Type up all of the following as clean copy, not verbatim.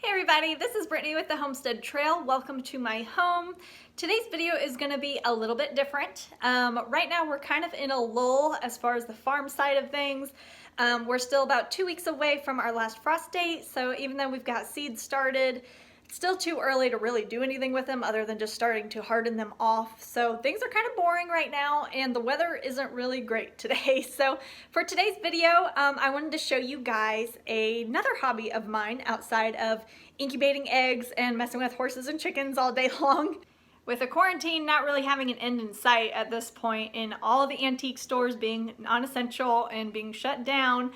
Hey everybody, this is Brittany with the Homestead Trail. Welcome to my home. Today's video is going to be a little bit different. Right now we're kind of in a lull as far as the farm side of things. We're still about 2 weeks away from our last frost date, so even though we've got seeds started, it's still too early to really do anything with them other than just starting to harden them off. So things are kind of boring right now and the weather isn't really great today. So for today's video, I wanted to show you guys another hobby of mine outside of incubating eggs and messing with horses and chickens all day long. With the quarantine not really having an end in sight at this point and all of the antique stores being non-essential and being shut down,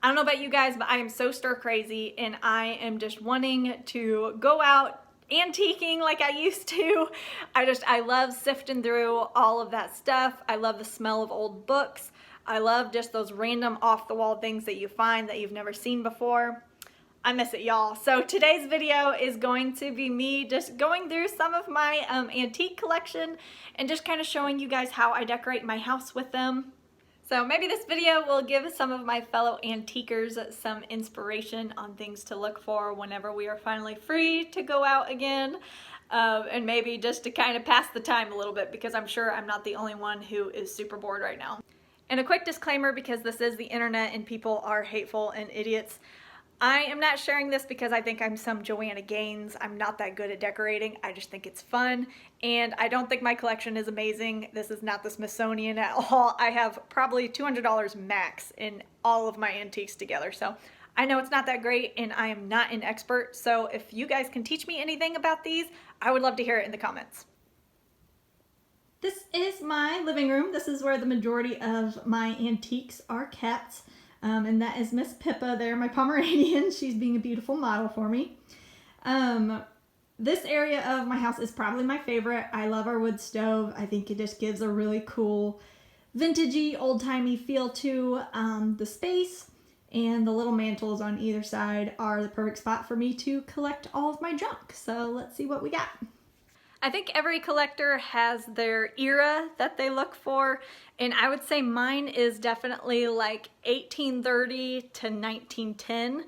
I don't know about you guys, but I am so stir crazy and I am just wanting to go out antiquing like I used to. I love sifting through all of that stuff. I love the smell of old books. I love just those random off-the-wall things that you find that you've never seen before. I miss it, y'all. So today's video is going to be me just going through some of my antique collection and just kind of showing you guys how I decorate my house with them. So maybe this video will give some of my fellow antiquers some inspiration on things to look for whenever we are finally free to go out again. And maybe just to kind of pass the time a little bit, because I'm sure I'm not the only one who is super bored right now. And a quick disclaimer, because this is the internet and people are hateful and idiots. I am not sharing this because I think I'm some Joanna Gaines. I'm not that good at decorating. I just think it's fun. And I don't think my collection is amazing. This is not the Smithsonian at all. I have probably $200 max in all of my antiques together. So I know it's not that great and I am not an expert. So if you guys can teach me anything about these, I would love to hear it in the comments. This is my living room. This is where the majority of my antiques are kept. And that is Miss Pippa there, my Pomeranian. She's being a beautiful model for me. This area of my house is probably my favorite. I love our wood stove. I think it just gives a really cool, vintagey, old-timey feel to the space. And the little mantles on either side are the perfect spot for me to collect all of my junk. So let's see what we got. I think every collector has their era that they look for, and I would say mine is definitely like 1830 to 1910,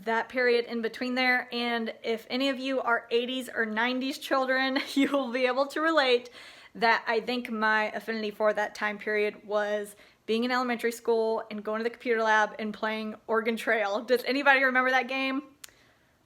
that period in between there. And if any of you are 80s or 90s children, you will be able to relate that I think my affinity for that time period was being in elementary school and going to the computer lab and playing Oregon Trail. Does anybody remember that game?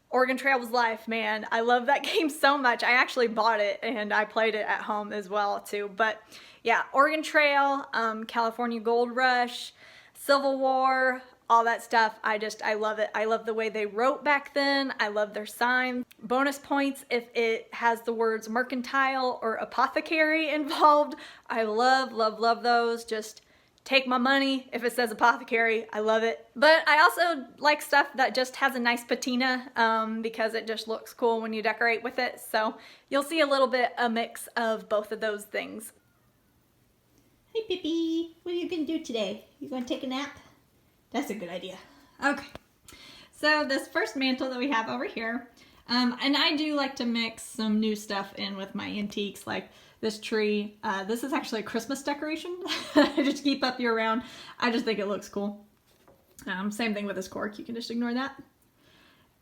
Oregon Trail was life, man. I love that game so much. I actually bought it and I played it at home as well too. But yeah, Oregon Trail, California Gold Rush, Civil War, all that stuff. I love it. I love the way they wrote back then. I love their signs. Bonus points if it has the words mercantile or apothecary involved. I love, love, love those. Just take my money if it says apothecary. I love it. But I also like stuff that just has a nice patina because it just looks cool when you decorate with it. So you'll see a little bit a mix of both of those things. Hey Pippi, what are you gonna do today? You gonna take a nap? That's a good idea. Okay, so this first mantle that we have over here, and I do like to mix some new stuff in with my antiques, like this tree. This is actually a Christmas decoration. I just keep up year round. I just think it looks cool. Same thing with this cork. You can just ignore that.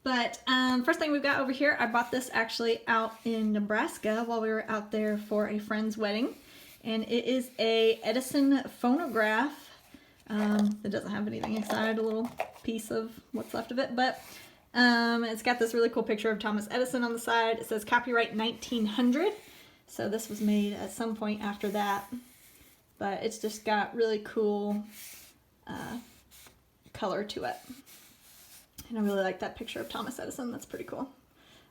But first thing we've got over here, I bought this actually out in Nebraska while we were out there for a friend's wedding. And it is a Edison phonograph. It doesn't have anything inside, a little piece of what's left of it. But it's got this really cool picture of Thomas Edison on the side. It says copyright 1900. So this was made at some point after that, but it's just got really cool color to it. And I really like that picture of Thomas Edison. That's pretty cool.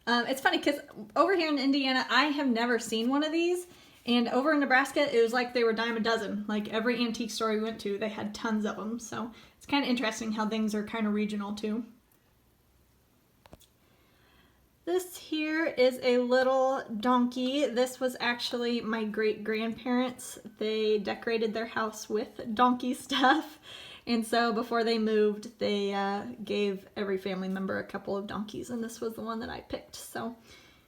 It's funny because over here in Indiana, I have never seen one of these. And over in Nebraska, it was like they were a dime a dozen. Like every antique store we went to, they had tons of them. So it's kind of interesting how things are kind of regional too. This here is a little donkey. This was actually my great-grandparents. They decorated their house with donkey stuff. And so before they moved, they gave every family member a couple of donkeys. And this was the one that I picked. So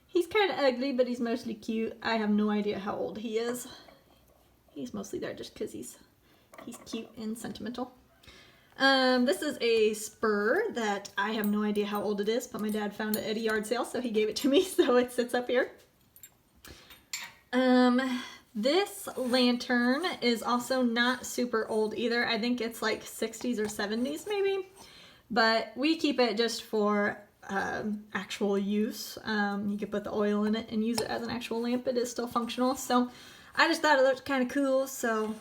he's kind of ugly, but he's mostly cute. I have no idea how old he is. He's mostly there just because he's cute and sentimental. This is a spur that I have no idea how old it is, but my dad found it at a yard sale, so he gave it to me, so it sits up here. This lantern is also not super old either. I think it's like 60s or 70s maybe, but we keep it just for actual use. You could put the oil in it and use it as an actual lamp. It is still functional, so I just thought it looked kind of cool, so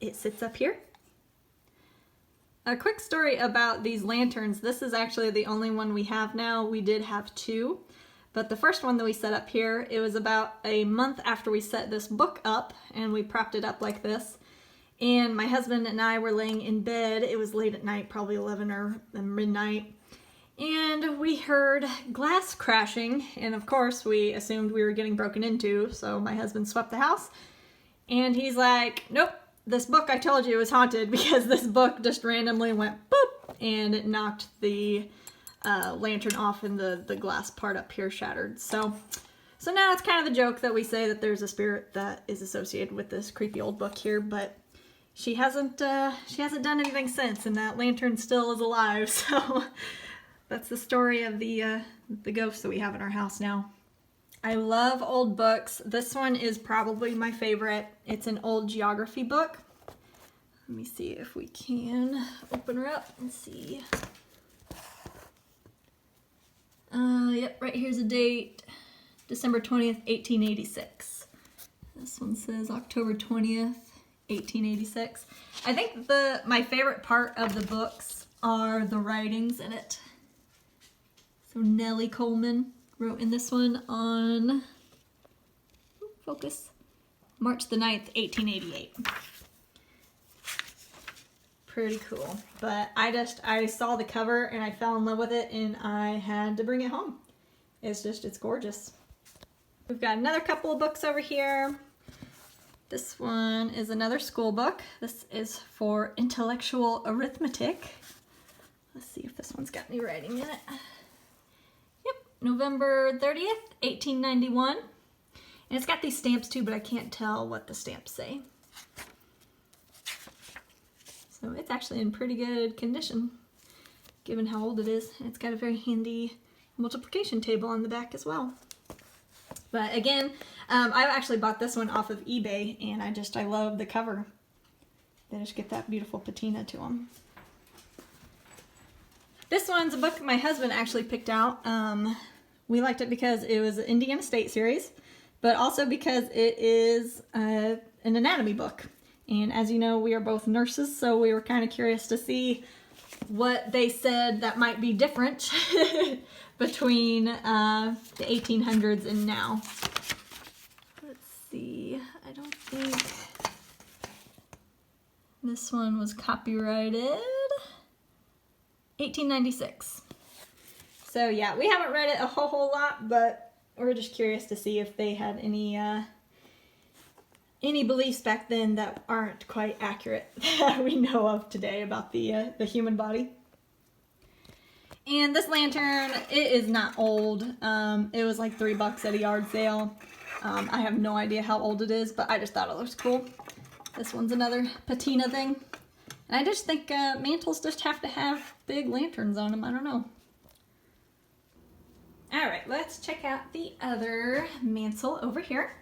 it sits up here. A quick story about these lanterns. This is actually the only one we have now. We did have two, but the first one that we set up here, it was about a month after we set this book up, and we propped it up like this. And my husband and I were laying in bed. It was late at night, probably 11 or midnight. And we heard glass crashing, and of course we assumed we were getting broken into, so my husband swept the house, and he's like, nope, this book I told you was haunted, because this book just randomly went boop, and it knocked the lantern off, and the glass part up here shattered. So now it's kind of a joke that we say that there's a spirit that is associated with this creepy old book here, but she hasn't done anything since, and that lantern still is alive, so that's the story of the ghosts that we have in our house now. I love old books. This one is probably my favorite. It's an old geography book. Let me see if we can open her up and see. Yep, right here's a date, December 20th, 1886. This one says October 20th, 1886. I think my favorite part of the books are the writings in it. So Nellie Coleman wrote in this one on, focus, March the 9th, 1888. Pretty cool. But I saw the cover and I fell in love with it, and I had to bring it home. It's gorgeous. We've got another couple of books over here. This one is another school book. This is for intellectual arithmetic. Let's see if this one's got any writing in it. November 30th, 1891. And it's got these stamps too, but I can't tell what the stamps say. So it's actually in pretty good condition, given how old it is. And it's got a very handy multiplication table on the back as well. But again, I actually bought this one off of eBay, and I love the cover. They just get that beautiful patina to them. This one's a book my husband actually picked out. We liked it because it was an Indiana State series, but also because it is an anatomy book. And as you know, we are both nurses, so we were kind of curious to see what they said that might be different between the 1800s and now. Let's see, I don't think this one was copyrighted. 1896. So yeah, we haven't read it a whole lot, but we're just curious to see if they had any beliefs back then that aren't quite accurate that we know of today about the human body. And this lantern, it is not old. It was like $3 at a yard sale. I have no idea how old it is, but I just thought it looks cool. This one's another patina thing. And I just think mantles just have to have big lanterns on them. I don't know. Alright, let's check out the other Mansell over here.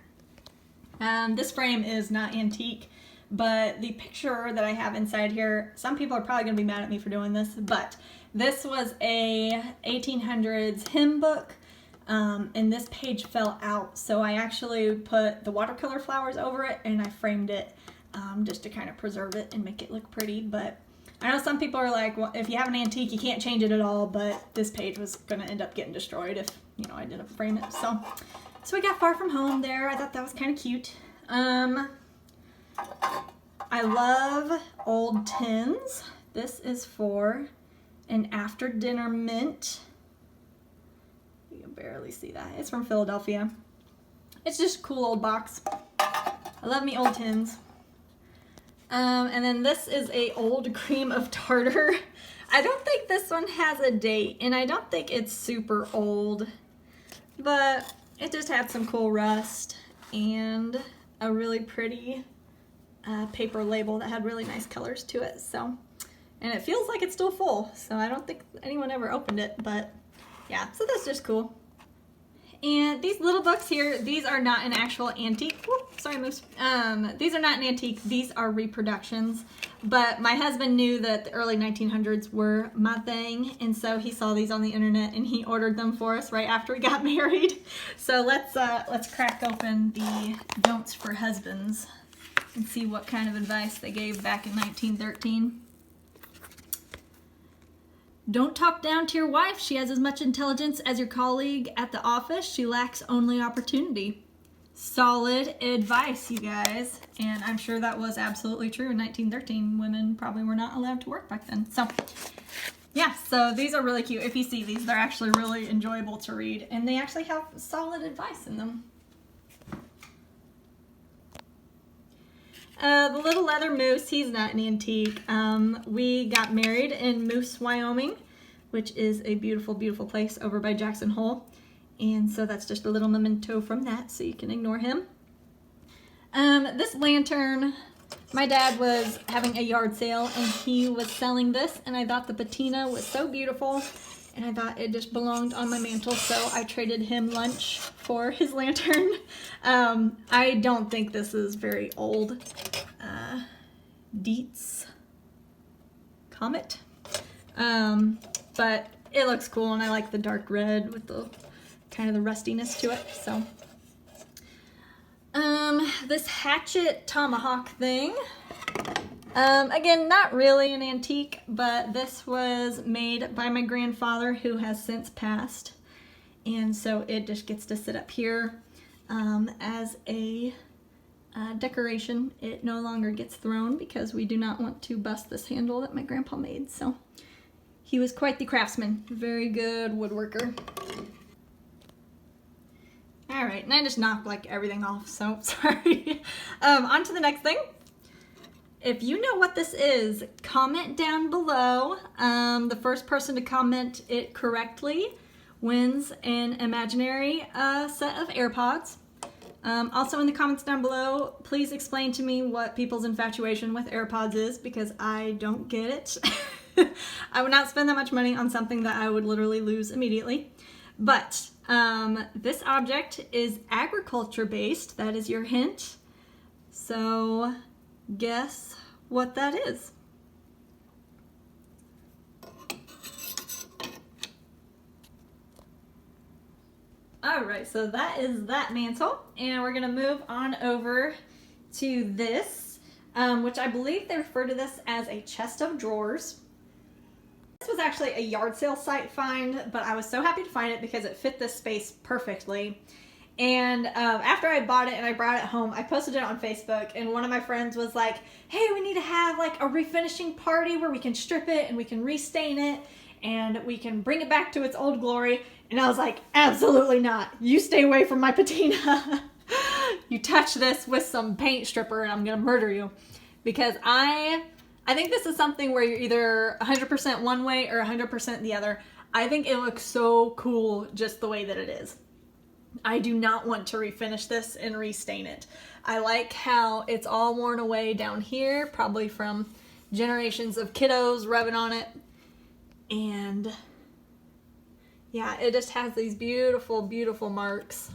This frame is not antique, but the picture that I have inside here, some people are probably going to be mad at me for doing this, but this was a 1800s hymn book, and this page fell out, so I actually put the watercolor flowers over it, and I framed it just to kind of preserve it and make it look pretty. But I know some people are like, well, if you have an antique, you can't change it at all, but this page was going to end up getting destroyed if, I didn't frame it. So we got Far From Home there. I thought that was kind of cute. I love old tins. This is for an after dinner mint. You can barely see that. It's from Philadelphia. It's just a cool old box. I love me old tins. And then this is a old cream of tartar. I don't think this one has a date, and I don't think it's super old, but it just had some cool rust and a really pretty paper label that had really nice colors to it. So And it feels like it's still full, so I don't think anyone ever opened it, but yeah, so that's just cool. And these little books here, these are not an actual antique. Whoop, sorry, Moose. These are not an antique. These are reproductions. But my husband knew that the early 1900s were my thing, and so he saw these on the internet and he ordered them for us right after we got married. So let's crack open the Don'ts for Husbands and see what kind of advice they gave back in 1913. Don't talk down to your wife. She has as much intelligence as your colleague at the office. She lacks only opportunity. Solid advice, you guys. And I'm sure that was absolutely true in 1913. Women probably were not allowed to work back then. So, yeah, so these are really cute. If you see these, they're actually really enjoyable to read. And they actually have solid advice in them. The little leather moose, he's not an antique. We got married in Moose, Wyoming, which is a beautiful, beautiful place over by Jackson Hole. And so that's just a little memento from that, so you can ignore him. This lantern, my dad was having a yard sale and he was selling this, and I thought the patina was so beautiful and I thought it just belonged on my mantle, so I traded him lunch for his lantern. I don't think this is very old. Dietz Comet. But it looks cool, and I like the dark red with the kind of the rustiness to it. So this hatchet tomahawk thing, again, not really an antique, but this was made by my grandfather, who has since passed, and so it just gets to sit up here as a decoration. It no longer gets thrown because we do not want to bust this handle that my grandpa made. So he was quite the craftsman, very good woodworker. All right, and I just knocked like everything off, so sorry. On to the next thing. If you know what this is, comment down below. The first person to comment it correctly wins an imaginary set of AirPods. Also in the comments down below, please explain to me what people's infatuation with AirPods is, because I don't get it. I would not spend that much money on something that I would literally lose immediately. But this object is agriculture based. That is your hint. So guess what that is. Alright, so that is that mantle, and we're going to move on over to this, which I believe they refer to this as a chest of drawers. This was actually a yard sale site find, but I was so happy to find it because it fit this space perfectly. And after I bought it and I brought it home, I posted it on Facebook, and one of my friends was like, hey, we need to have like a refinishing party where we can strip it and we can restain it and we can bring it back to its old glory. And I was like, absolutely not. You stay away from my patina. You touch this with some paint stripper and I'm gonna murder you. Because I think this is something where you're either 100% one way or 100% the other. I think it looks so cool just the way that it is. I do not want to refinish this and restain it. I like how it's all worn away down here, probably from generations of kiddos rubbing on it. And yeah, it just has these beautiful, beautiful marks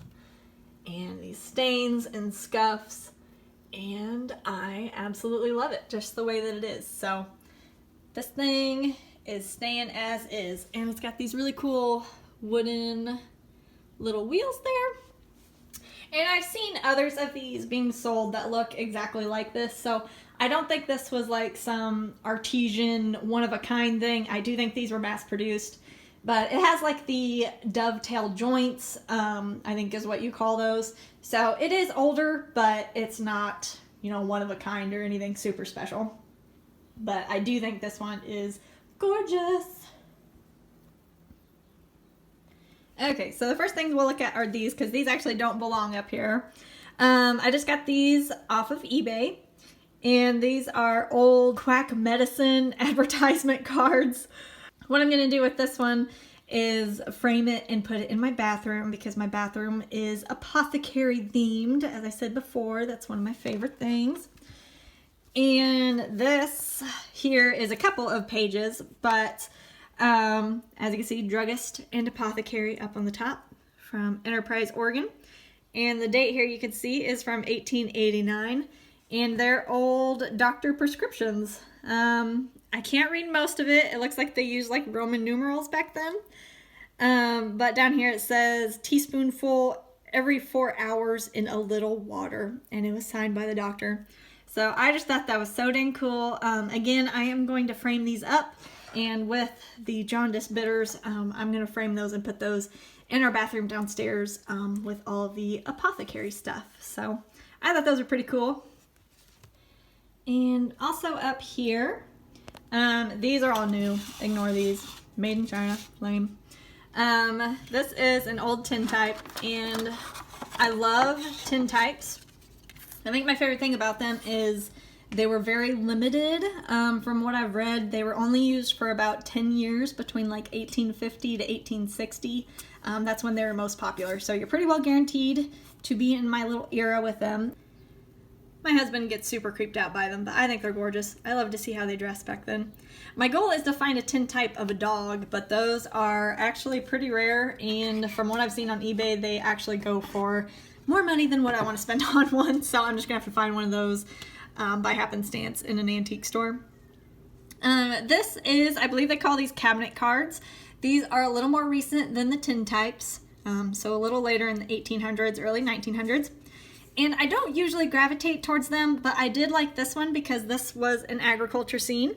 and these stains and scuffs, and I absolutely love it just the way that it is. So this thing is staying as is, and it's got these really cool wooden little wheels there. And I've seen others of these being sold that look exactly like this, so I don't think this was like some artesian one-of-a-kind thing. I do think these were mass-produced, but it has like the dovetail joints, I think is what you call those. So it is older, but it's not, you know, one-of-a-kind or anything super special. But I do think this one is gorgeous. Okay, so the first things we'll look at are these, because these actually don't belong up here. I just got these off of eBay, and these are old Quack Medicine advertisement cards. What I'm going to do with this one is frame it and put it in my bathroom, because my bathroom is apothecary themed. As I said before, that's one of my favorite things. And this here is a couple of pages, but as you can see, Druggist and Apothecary up on the top from Enterprise, Oregon. And the date here you can see is from 1889, and they're old doctor prescriptions. I can't read most of it. It looks like they used like Roman numerals back then. But down here it says teaspoonful every 4 hours in a little water, and it was signed by the doctor. So I just thought that was so dang cool. Again, I am going to frame these up, and with the jaundice bitters, I'm going to frame those and put those in our bathroom downstairs with all of the apothecary stuff. So I thought those were pretty cool. And also up here, these are all new. Ignore these. Made in China. Lame. This is an old tintype, and I love tintypes. I think my favorite thing about them is they were very limited. From what I've read, they were only used for about 10 years between like 1850 to 1860. That's when they were most popular. So you're pretty well guaranteed to be in my little era with them. My husband gets super creeped out by them, but I think they're gorgeous. I love to see how they dressed back then. My goal is to find a tintype of a dog, but those are actually pretty rare, and from what I've seen on eBay, they actually go for more money than what I want to spend on one, so I'm just going to have to find one of those by happenstance in an antique store. This is, I believe they call these cabinet cards. These are a little more recent than the tintypes, so a little later in the 1800s, early 1900s. And I don't usually gravitate towards them, but I did like this one because this was an agriculture scene,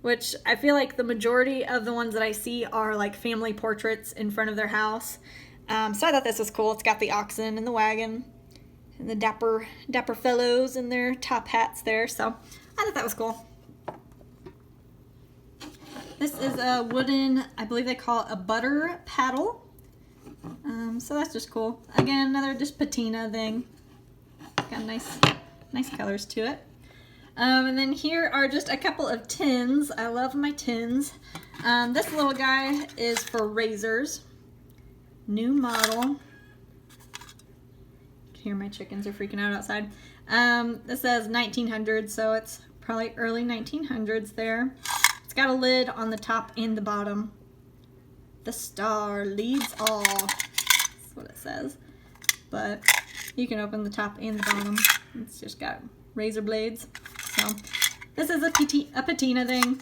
which I feel like the majority of the ones that I see are like family portraits in front of their house. So I thought this was cool. It's got the oxen and the wagon and the dapper fellows in their top hats there. So I thought that was cool. This is a wooden, I believe they call it a butter paddle. So that's just cool. Again, another just patina thing. Got nice colors to it. And then here are just a couple of tins. I love my tins. This little guy is for razors. New model. Here my chickens are freaking out outside. This says 1900, so it's probably early 1900s there. It's got a lid on the top and the bottom. The star leads all. That's what it says. But you can open the top and the bottom. It's just got razor blades. So this is a patina thing.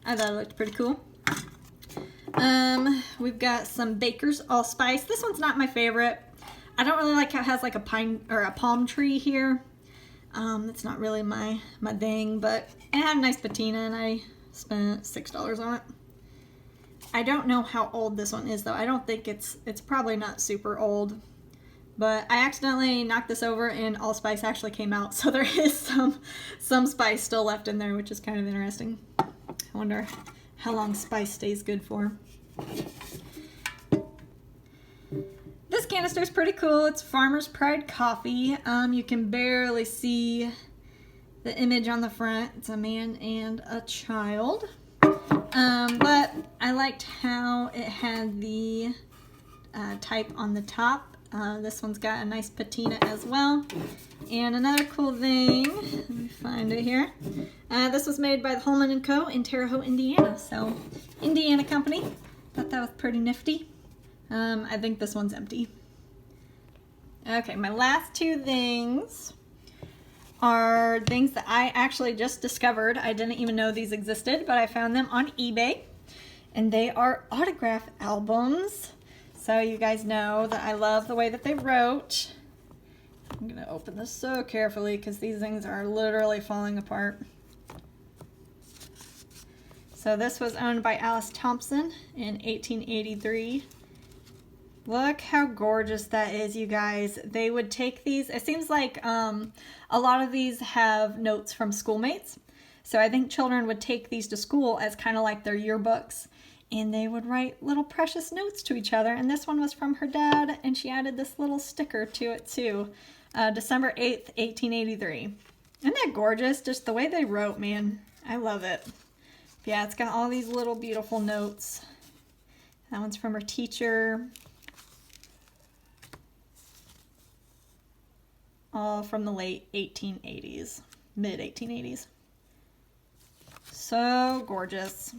I thought it looked pretty cool. We've got some Baker's Allspice. This one's not my favorite. I don't really like how it has like a pine or a palm tree here. It's not really my thing, but it had a nice patina and I spent $6 on it. I don't know how old this one is though. I don't think it's probably not super old. But I accidentally knocked this over and allspice actually came out, so there is some spice still left in there, which is kind of interesting. I wonder how long spice stays good for. This canister is pretty cool. It's Farmer's Pride coffee. You can barely see the image on the front. It's a man and a child. But I liked how it had the type on the top. This one's got a nice patina as well. And another cool thing, let me find it here. This was made by the Holman & Co. in Terre Haute, Indiana. So, Indiana company. Thought that was pretty nifty. I think this one's empty. Okay, my last two things are things that I actually just discovered. I didn't even know these existed, but I found them on eBay. And they are autograph albums. So you guys know that I love the way that they wrote. I'm going to open this so carefully because these things are literally falling apart. So this was owned by Alice Thompson in 1883. Look how gorgeous that is, you guys. They would take these. It seems like a lot of these have notes from schoolmates. So I think children would take these to school as kind of like their yearbooks. And they would write little precious notes to each other. And this one was from her dad, and she added this little sticker to it too. December 8th, 1883. Isn't that gorgeous? Just the way they wrote, man. I love it. Yeah, it's got all these little beautiful notes. That one's from her teacher. All from the late 1880s, mid 1880s. So gorgeous.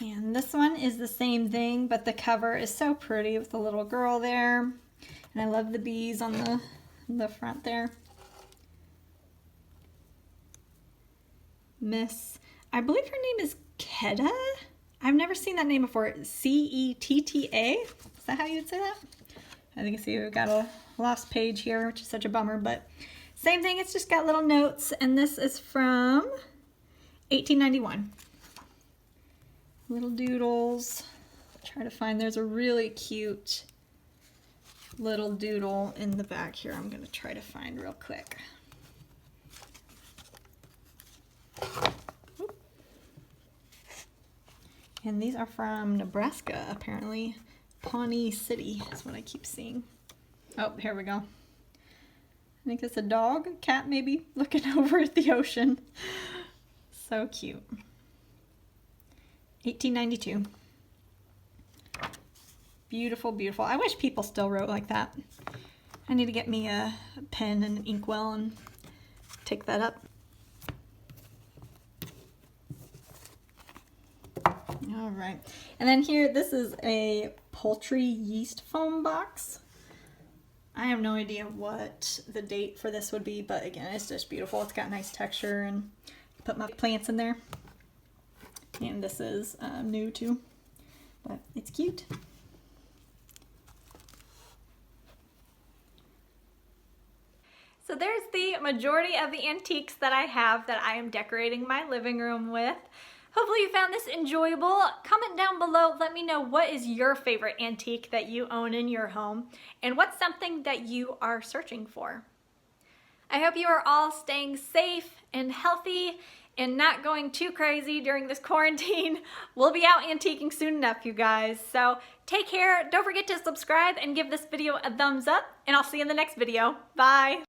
And this one is the same thing, but the cover is so pretty with the little girl there. And I love the bees on the front there. Miss, I believe her name is Ketta. I've never seen that name before. C-E-T-T-A? Is that how you would say that? I think see we've got a lost page here, which is such a bummer, but same thing, it's just got little notes, and this is from 1891. Little doodles. Try to find, there's a really cute little doodle in the back here. I'm gonna try to find real quick. And these are from Nebraska, apparently. Pawnee City is what I keep seeing. Oh, here we go. I think it's a dog, a cat maybe, looking over at the ocean. So cute. 1892. Beautiful, beautiful. I wish people still wrote like that. I need to get me a pen and an inkwell and take that up. All right, and then here, this is a poultry yeast foam box. I have no idea what the date for this would be, but again, it's just beautiful. It's got nice texture, and put my plants in there. And this is new too, but it's cute. So there's the majority of the antiques that I have that I am decorating my living room with. Hopefully you found this enjoyable. Comment down below, let me know what is your favorite antique that you own in your home and what's something that you are searching for. I hope you are all staying safe and healthy and not going too crazy during this quarantine. We'll be out antiquing soon enough, you guys. So take care, don't forget to subscribe and give this video a thumbs up, and I'll see you in the next video. Bye.